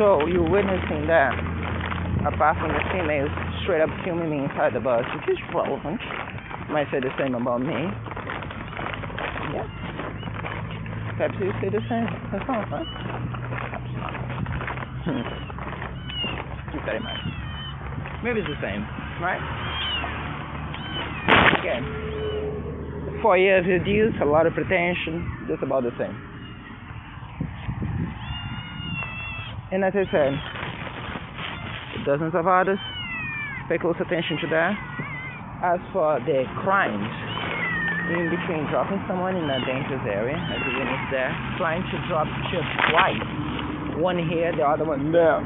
So you're witnessing that, apart from the females straight up filming me inside the bus, which is relevant. Might say the same about me. Yeah. Perhaps you say the same. That's all, right? Keep that in mind. Maybe it's the same, right? Again, 4 years with youth, a lot of pretension, just about the same. And as I said, dozens of others, pay close attention to that. As for the crimes, in between dropping someone in a dangerous area, as you witness there, trying to drop chips twice, one here, the other one there,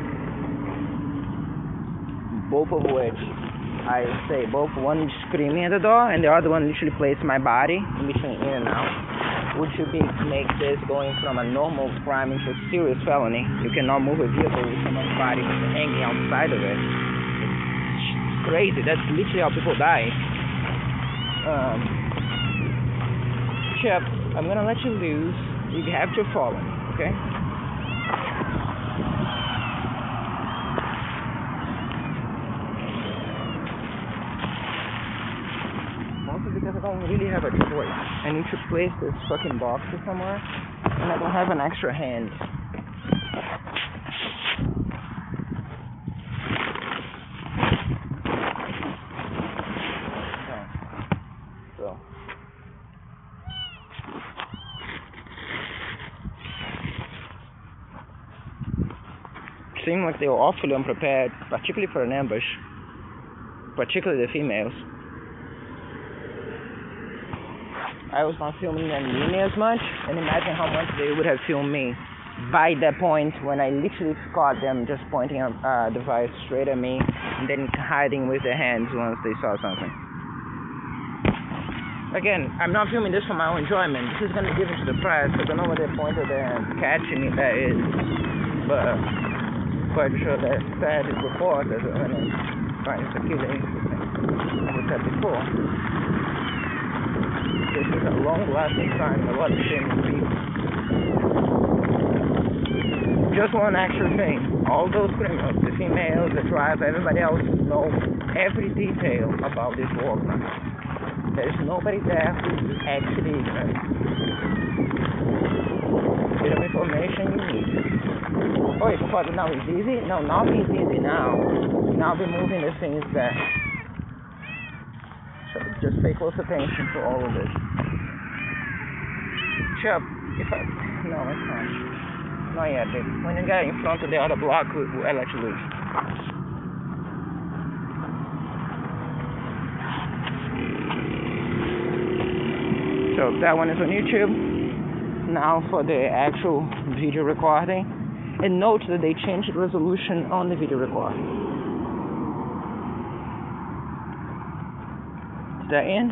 both of which, I say both, one screaming at the door, and the other one literally placed my body in between in and out. Which would make this going from a normal crime into a serious felony. You cannot move a vehicle with someone's body hanging outside of it. It's crazy. That's literally how people die. Chip, I'm gonna let you loose. You have to follow me, okay? Because I don't really have a choice. I need to place this fucking box somewhere, and I don't have an extra hand. Okay. So. Seemed like they were awfully unprepared, particularly for an ambush, particularly the females. I was not filming them nearly as much, and imagine how much they would have filmed me by that point when I literally caught them just pointing a device straight at me and then hiding with their hands once they saw something. Again, I'm not filming this for my own enjoyment. This is going to give it to the press. I don't know what the point of them catching me that is, but quite sure that sad reporters are going to try to kill it. As I said before. This is a long-lasting crime, a lot of shame on people. Just one extra thing. All those criminals, the females, the driver, everybody else know every detail about this war crime. There's nobody there who's actually ignorant. Bit of information you need. Oh, you thought now it's easy? No, nothing's easy now. Now we're moving the things there. So just pay close attention to all of this. Chip, no, it's not. Not yet, babe. When you get in front of the other block, I'll let you loose. So that one is on YouTube. Now for the actual video recording. And note that they changed the resolution on the video recording. Is that in?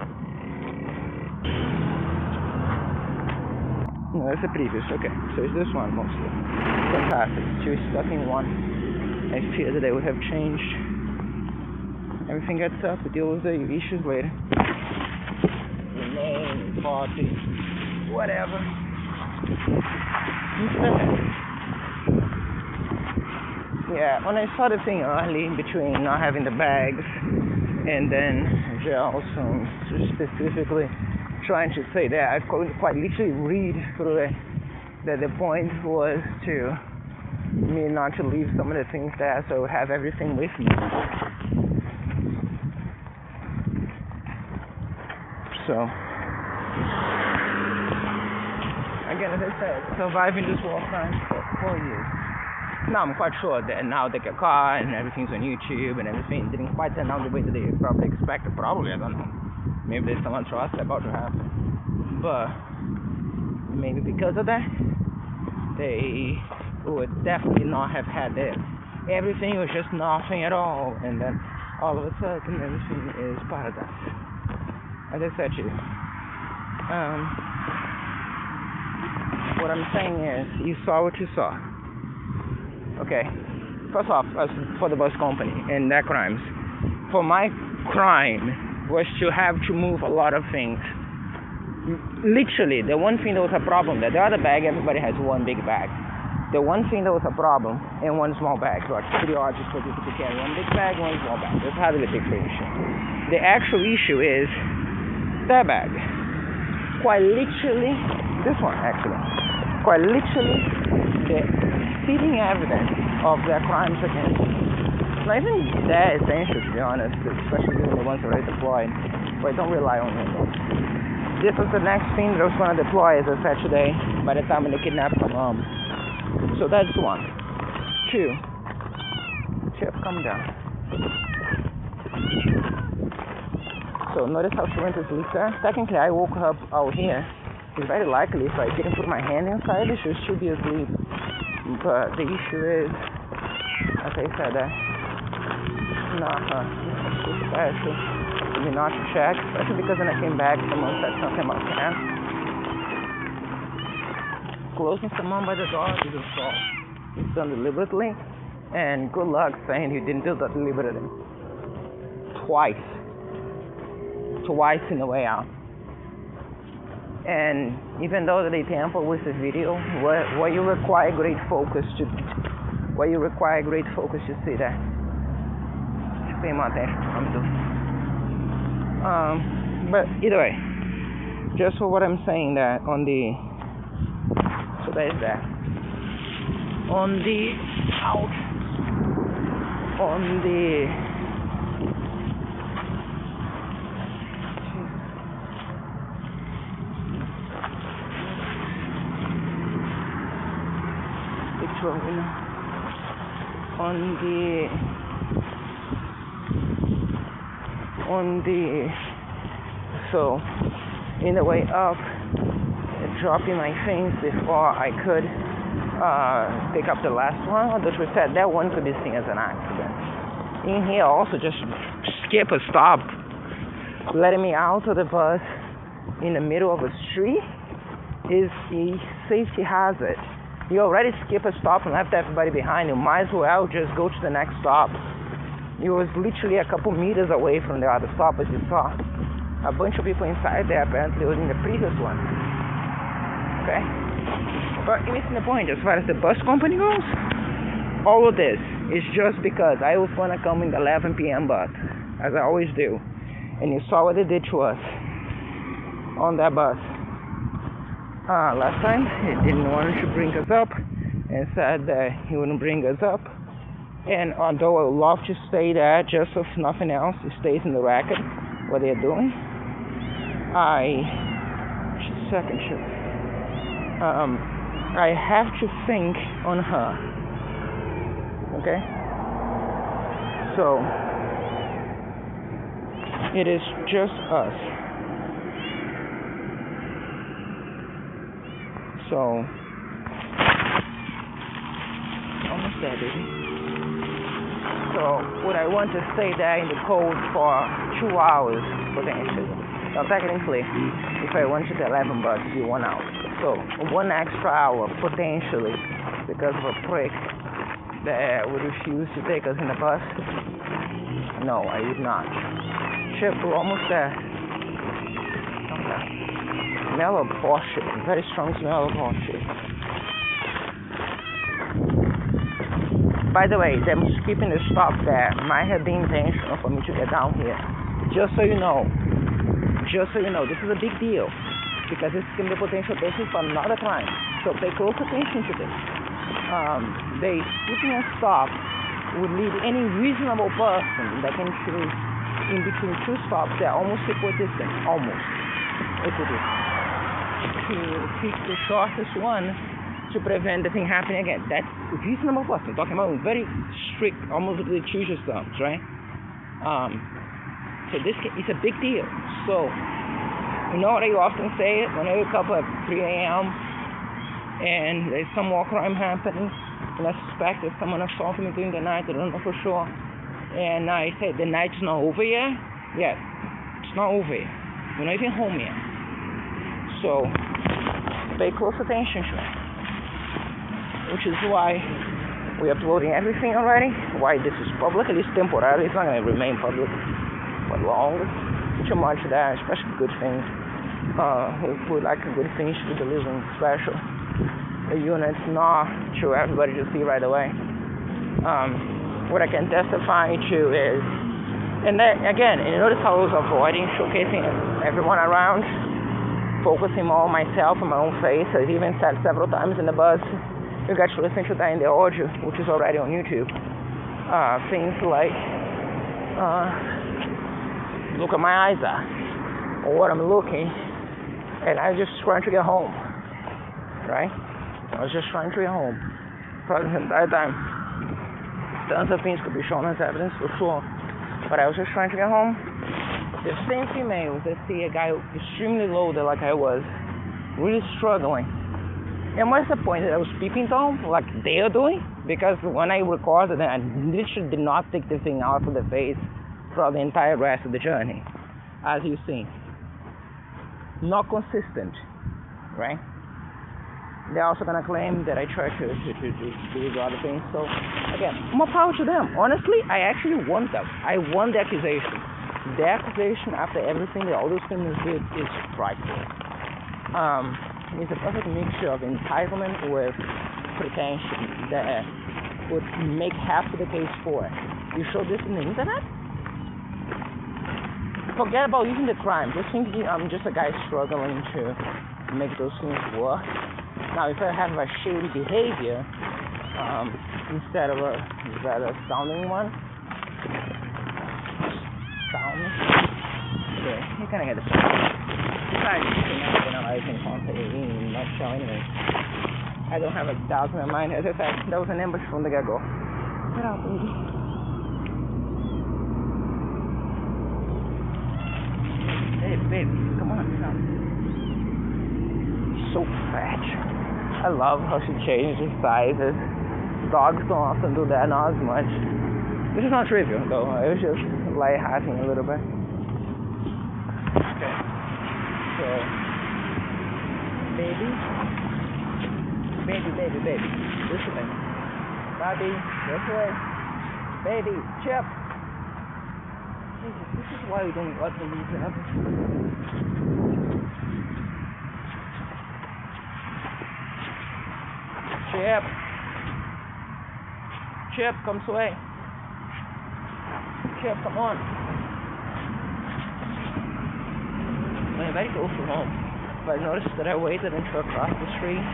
No, that's the previous. Okay, so it's this one mostly. Fantastic. Two stuck in one. I fear that they would have changed. Everything gets up. We deal with the issues later. The name, party, whatever. Yeah, when I saw the thing early between not having the bags and then Gelson specifically trying to say that, I couldn't quite literally read through it that the point was to me not to leave some of the things there, so I would have everything with me. So again, as I said, surviving this war crime for 4 years. Now I'm quite sure that now they get caught and everything's on YouTube and everything didn't quite turn out the way that they probably expected. Probably, I don't know. Maybe there's some trust about to happen. But maybe because of that, they would definitely not have had it. Everything was just nothing at all, and then all of a sudden everything is paradise. As I said to you. What I'm saying is, you saw what you saw. Okay, first off, as for the bus company and their crimes, for my crime was to have to move a lot of things. Literally, the one thing that was a problem, that the other bag, everybody has one big bag. the one thing that was a problem in one small bag. So it's pretty hard just for people to carry one big bag, one small bag. That's hardly a big issue. The actual issue is that bag. Quite literally, this one actually. Quite literally, the fitting evidence of their crimes against. Not even that essential, to be honest, especially given the ones already deployed. But don't rely on them. This was the next thing that I was going to deploy, as I said today, by the time they kidnapped my mom. So that's one. Two. Chip, come down. So notice how she went to sleep there? Technically, I woke her up out here. It's very likely if I didn't put my hand inside it, she should be asleep. But the issue is, as I said, not her. Not to check, especially because when I came back, someone said something about cats. Closing someone by the door is assault. It's done deliberately, and good luck saying you didn't do that deliberately. Twice in the way out. And even though they tamper with the video, what you require great focus to see that. To pay more attention to what I'm doing. But either way, just for what I'm saying, that on the, so that is that. On the out, on the, picture of it, so in the way up, dropping my things before I could pick up the last one. The truth said that one could be seen as an accident. In here also, just skip a stop, letting me out of the bus in the middle of a street is a safety hazard. You already skip a stop and left everybody behind. You might as well just go to the next stop. It was literally a couple meters away from the other stop, as you saw. A bunch of people inside there, apparently, was in the previous one. Okay? But you're missing the point. As far as the bus company goes, all of this is just because I was going to come in the 11 p.m. bus, as I always do. And you saw what they did to us on that bus. Last time, he didn't want to bring us up and said that he wouldn't bring us up. And although I would love to stay there just if nothing else, it stays in the record what they're doing. I have to think on her. Okay? So it is just us. So almost there, baby. So would I want to stay there in the cold for 2 hours potentially? Now technically, if I went to the 11 bus, it'd be 1 hour. So 1 extra hour potentially because of a prick that would refuse to take us in the bus. No, I would not. Chip, we're almost there. Okay. Smell of bullshit. Very strong smell of bullshit. By the way, them skipping the stop there might have been intentional for me to get down here. Just so you know, this is a big deal because this can be a potential basis for another crime. So pay close attention to this. They skipping a stop would lead any reasonable person that can choose in between two stops that are almost equidistant, to pick the shortest one to prevent the thing happening again. That's a reasonable person. I'm talking about very strict, almost litigious terms, right? So this is a big deal. So, you know what I often say when I wake up at 3 a.m. and there's some war crime happening, and I suspect that someone assaulted me during the night, I don't know for sure, and I say, the night's not over yet? Yes, it's not over yet. We're not even home yet. So, pay close attention to it. Which is why we're uploading everything already. Why this is public, at least temporarily. It's not going to remain public for long. Too much there, especially good things. If we like good things to be delivering special. the units, not to everybody to see right away. What I can testify to is, and then again, you notice how I was avoiding showcasing everyone around, focusing more on myself and my own face. I even said several times in the bus, you got to listen to that in the audio, which is already on YouTube. Things like, look at my eyes or what I'm looking, and I was just trying to get home, right? I was just trying to get home. For the entire time, tons of things could be shown as evidence for sure, but I was just trying to get home. The same females that see a guy extremely loaded like I was, really struggling. And what's the point that I was peeping Tom like they are doing? Because when I recorded it, I literally did not take the thing out of the face for the entire rest of the journey, as you see. Not consistent, right? They're also gonna claim that I try to do other things. So again, more power to them. Honestly, I actually want them. I want the accusation. The accusation after everything that all those criminals did is frightful. It's a perfect mixture of entitlement with pretension that would make half of the case for it. You show this in the internet? Forget about even the crime. Just think I'm just a guy struggling to make those things work. Now, if I have a shady behavior instead of a rather astounding one, yeah, you kind of get the point. Besides, you can never generalize in content in nutshell anyway. I don't have a doubt in my mind. As I said, that was an ambush from the get-go. Get out, baby. Hey, baby, come on, come. So fat. I love how she changes sizes. Dogs don't often do that, not as much. This is not trivial, though. It was just light-hearting a little bit. Okay. So, baby. This way. Bobby, this way. Baby, Chip. This is why we don't let them leave ever. Chip, come this way. Chip, come on. I'm very close to home, but I noticed that I waited until across the street.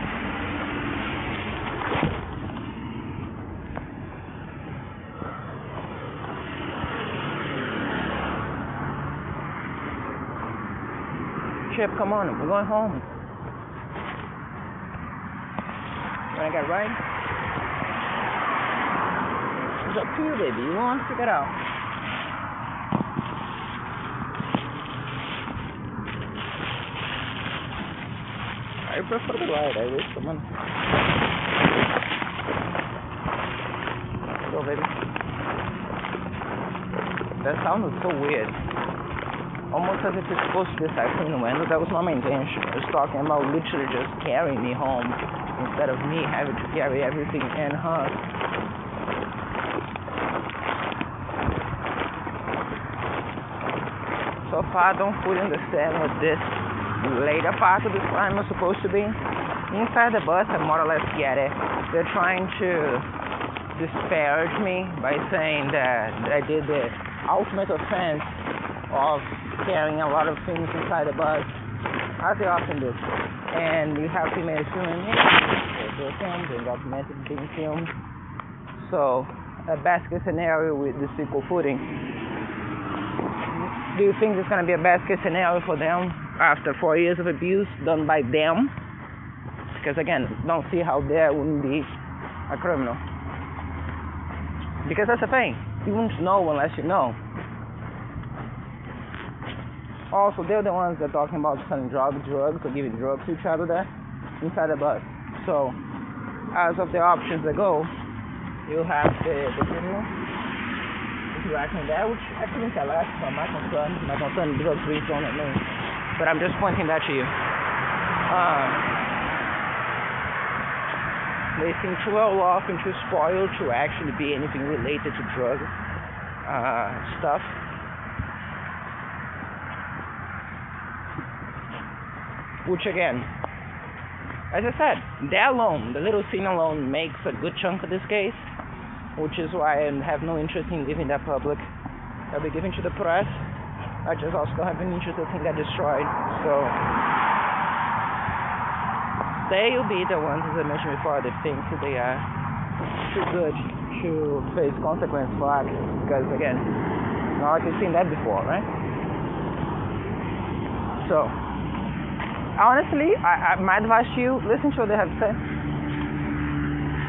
Chip, come on, we're going home. When I got right, it's up to you, baby. You want to figure it out. I prefer the ride. I wish someone. Go, baby. That sound was so weird. Almost as if it's supposed to be cycling the window. That was not my intention. I was talking about literally just carrying me home instead of me having to carry everything and her. So far, I don't fully understand what this later part of this crime was supposed to be. Inside the bus, I more or less get it. They're trying to disparage me by saying that I did the ultimate offense of carrying a lot of things inside the bus, as they often do. And you have females filming it. They're filmed, they're documented being filmed. So, a best case scenario with the sequel footing. Do you think it's going to be a best case scenario for them after 4 years of abuse done by them? Because again, don't see how there wouldn't be a criminal. Because that's the thing, you won't know unless you know. Also, they're the ones that are talking about selling drugs or giving drugs to each other there inside the bus. So, as of the options that go, you have the criminal interacting there, which I think I like from my concern. My concern is drugs being thrown at me. But I'm just pointing that to you. They seem too well off and too spoiled to actually be anything related to drug stuff. Which again, as I said, that alone, the little scene alone, makes a good chunk of this case, which is why I have no interest in leaving that public. I'll be giving to the press. I just also don't have an interest in seeing that destroyed. So they will be the ones, as I mentioned before, that think they are too good to face consequence for actions. Because again, not like you've seen that before, right? So honestly, my advice to you, listen to what they have to say.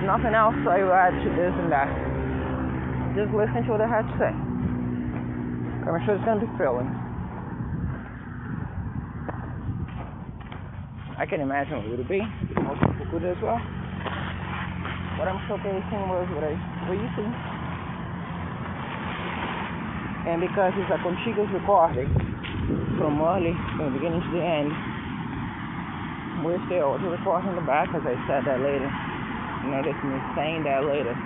Nothing else I will add to this and that. Just listen to what they have to say. I'm sure it's going to be thrilling. I can imagine what it would be. Most people could as well. What I'm showcasing was what you see. And because it's a contiguous recording from the beginning to the end, we're still recording in the back, as I said that later. Notice me saying that later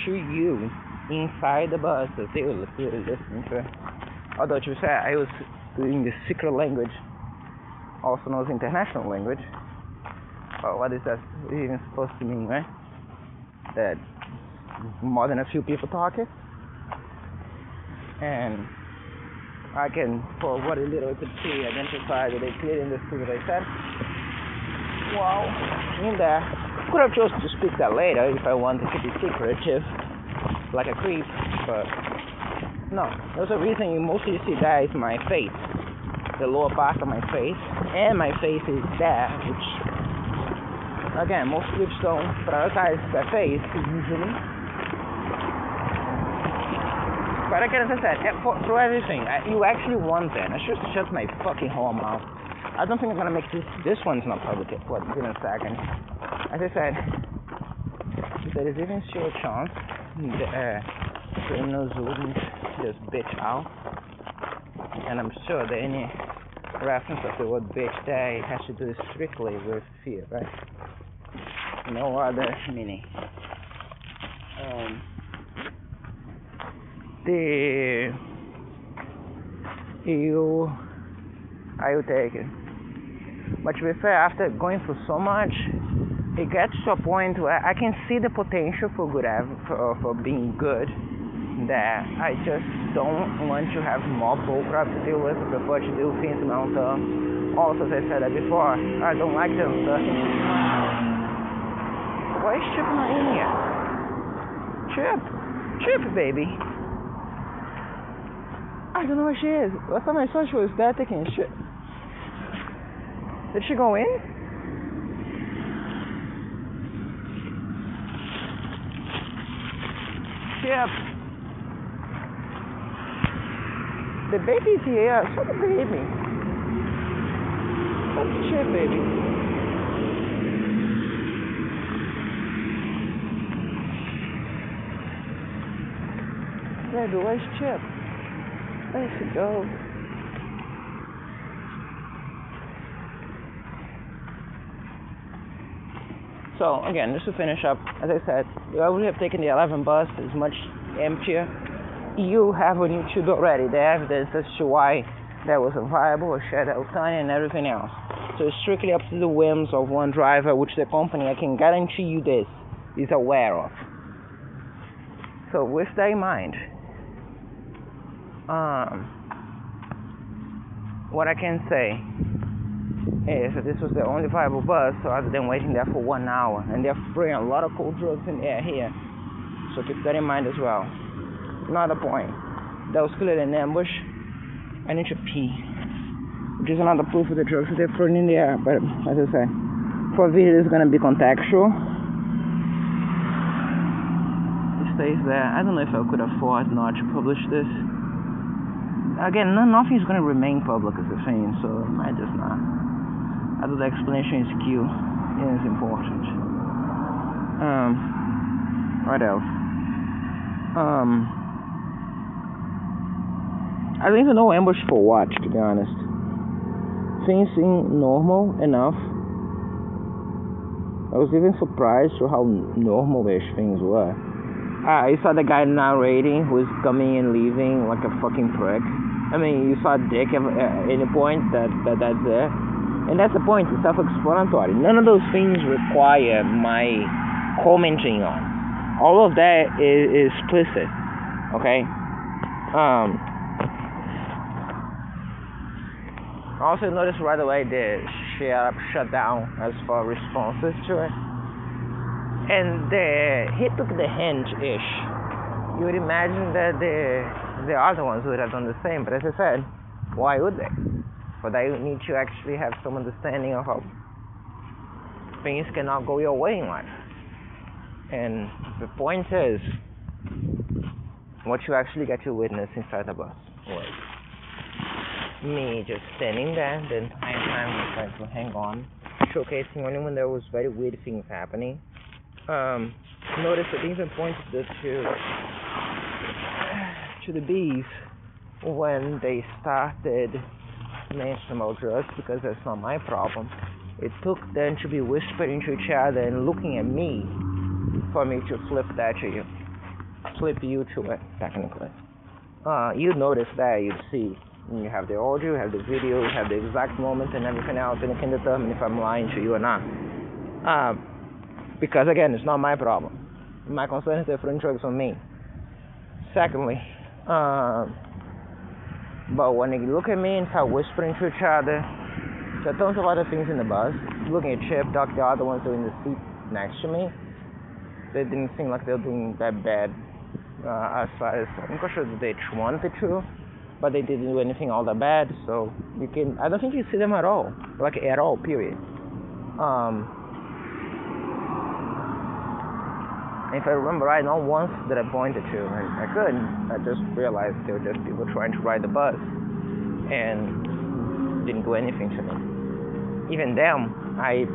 to you inside the bus that they were listening to. Although to be fair, I was doing the secret language, also known as international language. What is that even supposed to mean, right? That more than a few people talking. And I can, for what little I could see, identify that they clearly understood what I said. Well, in there, could have chosen to speak that later if I wanted to be secretive, like a creep, but no. There's a reason you mostly see that is my face, the lower part of my face, and my face is there, which, again, most clips don't prioritize their face usually. But again, as I said, for everything, you actually want that. I should shut my fucking whole mouth. I don't think I'm gonna make this one's not public yet. What, give me a second. As I said, if there is even still a chance, the criminals wouldn't just bitch out. And I'm sure that any reference of the word bitch there, it has to do strictly with fear, right? No other meaning. I will take it. But to be fair, after going through so much, it gets to a point where I can see the potential for being good. That I just don't want to have more bullcrap to deal with. I prefer to do things long term. Also, as I said that before, I don't like the uncertainty. Why is Chip not in here? Chip, baby. I don't know where she is. Last time I saw she was there taking shit. Did she go in? Chip. The baby's here. Show the baby. What's the Chip, baby? Baby, where's Chip? Where did she go? So again, just to finish up, as I said, I would have taken the 11 bus. It's much emptier. You have on YouTube already the evidence as to why that was unviable, a shared Altania and everything else. So it's strictly up to the whims of one driver, which the company, I can guarantee you this, is aware of. So with that in mind, what I can say is that this was the only viable bus, so other than waiting there for 1 hour, and they're spraying a lot of cold drugs in the air here, so keep that in mind as well. Another point, that was clearly an ambush. I need to pee, which is another proof of the drugs that they're throwing in the air. But as I say, for a video it's going to be contextual. It stays there. I don't know if I could afford not to publish this. Again, nothing is going to remain public as a thing, so I might just not. Although the explanation is key, it is important. What else? I don't even know ambush for what, to be honest. Things seem normal enough. I was even surprised to how normal-ish things were. I saw the guy narrating who was coming and leaving like a fucking prick. I mean, you saw Dick at any point that's there. And that's the point, it's self-explanatory. None of those things require my commenting on. All of that is explicit, okay? Also notice right away the shut down as for responses to it. And he took the hint-ish. You would imagine that the other ones would have done the same, but as I said, why would they? For that you need to actually have some understanding of how things cannot go your way in life. And the point is, what you actually get to witness inside the bus was me just standing there the entire time trying to hang on, showcasing only when there was very weird things happening. Notice that things and pointed to the bees when they started mentioning about drugs, because that's not my problem. It took them to be whispering to each other and looking at me for me to flip you to it, technically. You'd notice that, you'd see. You have the audio, you have the video, you have the exact moment and everything else, and you can determine if I'm lying to you or not. Because again, it's not my problem. My concern is the front drugs on me. Secondly, but when they look at me and start whispering to each other, there are tons of other things in the bus. Looking at Chip, Doc, the other ones doing the seat next to me, they didn't seem like they were doing that bad as far as I'm not sure that they wanted to, but they didn't do anything all that bad. So I don't think you see them at all, like at all, period. If I remember right, not once did I point it to, and I couldn't. I just realized they were just people trying to ride the bus and didn't do anything to me. Even them, I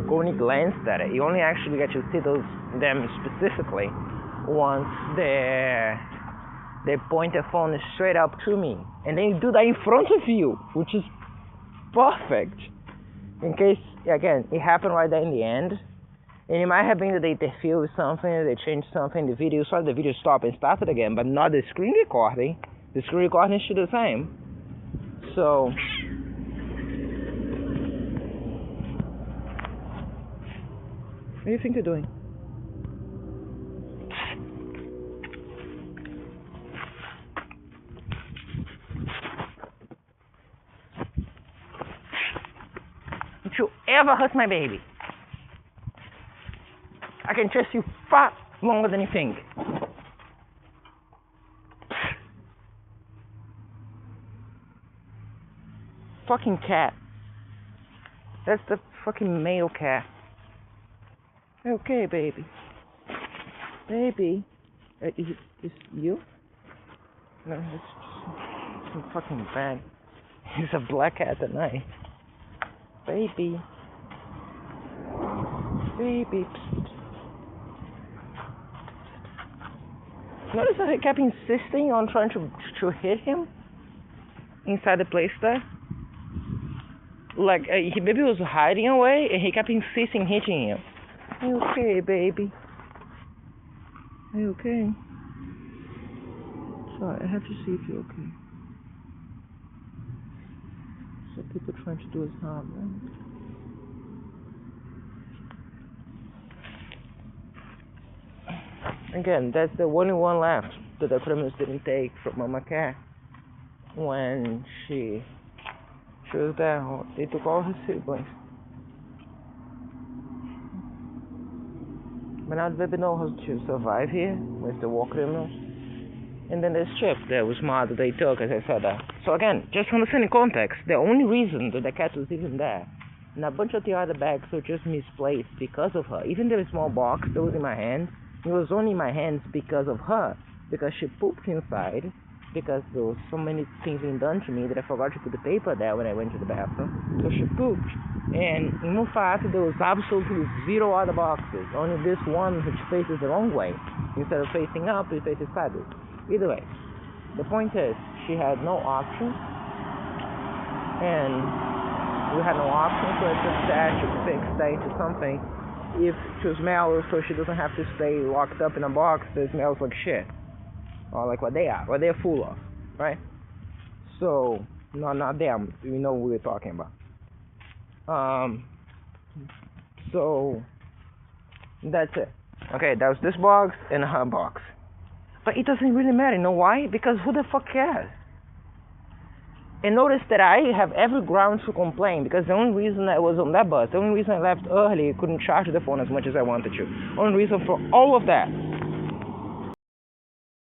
only glanced at it. You only actually get to see them specifically once they point their phone straight up to me, and then you do that in front of you, which is perfect. In case, again, it happened right there in the end. And it might have been that they interfered with something, they changed something, the video stopped and started again, but not the screen recording. The screen recording should do the same. So, what do you think you're doing? Don't you ever hurt my baby. I can trust you far longer than you think. Fucking cat. That's the fucking male cat. Okay, baby. Baby. Is it you? No, it's just some fucking bad. It's a black cat at night. Baby. Baby. Notice that he kept insisting on trying to hit him inside the place there. Like, he maybe was hiding away, and he kept insisting hitting him. Are you okay, baby? Are you okay? Sorry, I have to see if you're okay. So people trying to do us harm, right? Again, that's the only one left that the criminals didn't take from Mama Cat when she was there. They took all her siblings. But now the baby knows how to survive here with the war criminals. And then there's Chip that was smart that they took, as I said that. So again, just to understand the context, the only reason that the cat was even there, and a bunch of the other bags were just misplaced because of her. Even the small box that was in my hand, it was only in my hands because of her, because she pooped inside, because there was so many things being done to me that I forgot to put the paper there when I went to the bathroom. So she pooped, and in Mufasa there was absolutely zero other boxes, only this one which faces the wrong way. Instead of facing up, it faces sideways. Either way, the point is, she had no option, and we had no option, so I just had to fix that into something. If to smell, so she doesn't have to stay locked up in a box that smells like shit, or like what they're full of, right? So, not them. We know what we're talking about. So that's it. Okay, that was this box and her box. But it doesn't really matter. You know why? Because who the fuck cares? And notice that I have every ground to complain, because the only reason I was on that bus, the only reason I left early, couldn't charge the phone as much as I wanted to. Only reason for all of that